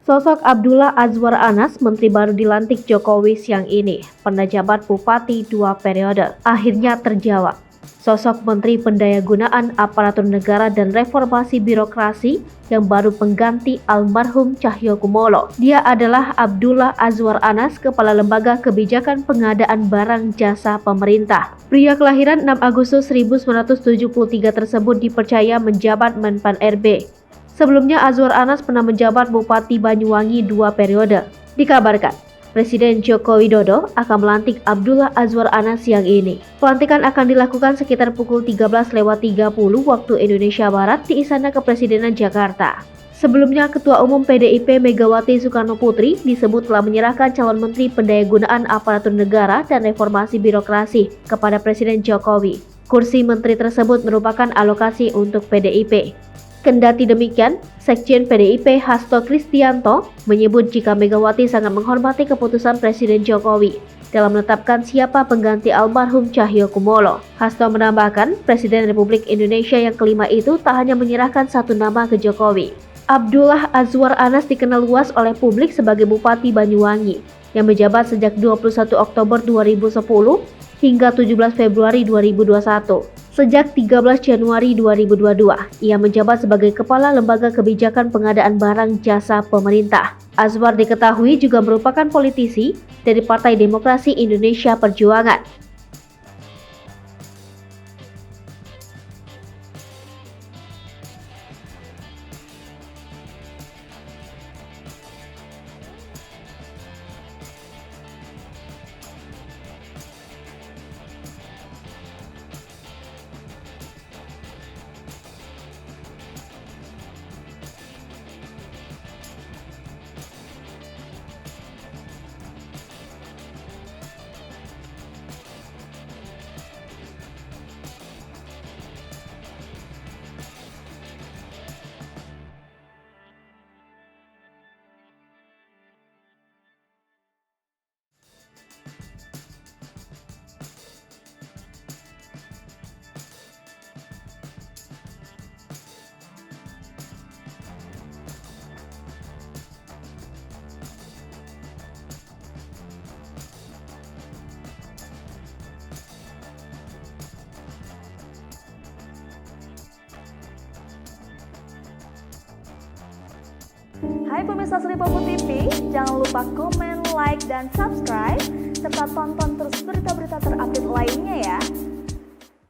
Sosok Abdullah Azwar Anas, menteri baru dilantik Jokowi siang ini, pernah jabat bupati 2 periode, akhirnya terjawab. Sosok Menteri Pendayagunaan Aparatur Negara dan Reformasi Birokrasi yang baru pengganti almarhum Cahyokumolo. Dia adalah Abdullah Azwar Anas, Kepala Lembaga Kebijakan Pengadaan Barang Jasa Pemerintah. Pria kelahiran 6 Agustus 1973 tersebut dipercaya menjabat Menpan RB. Sebelumnya Azwar Anas pernah menjabat Bupati Banyuwangi 2 periode. Dikabarkan, Presiden Joko Widodo akan melantik Abdullah Azwar Anas siang ini. Pelantikan akan dilakukan sekitar pukul 13.30 waktu Indonesia Barat di Istana Kepresidenan Jakarta. Sebelumnya, Ketua Umum PDIP Megawati Soekarnoputri disebut telah menyerahkan calon Menteri Pendayagunaan Aparatur Negara dan Reformasi Birokrasi kepada Presiden Jokowi. Kursi menteri tersebut merupakan alokasi untuk PDIP. Kendati demikian, Sekjen PDIP Hasto Kristianto menyebut jika Megawati sangat menghormati keputusan Presiden Jokowi dalam menetapkan siapa pengganti almarhum Cahyokumolo. Hasto menambahkan, Presiden Republik Indonesia yang kelima itu tak hanya menyerahkan satu nama ke Jokowi. Abdullah Azwar Anas dikenal luas oleh publik sebagai Bupati Banyuwangi yang menjabat sejak 21 Oktober 2010 hingga 17 Februari 2021. Sejak 13 Januari 2022, ia menjabat sebagai Kepala Lembaga Kebijakan Pengadaan Barang Jasa Pemerintah. Azwar diketahui juga merupakan politisi dari Partai Demokrasi Indonesia Perjuangan. Hai pemirsa Sri Popo TV, jangan lupa komen, like, dan subscribe, serta tonton terus berita-berita terupdate lainnya ya.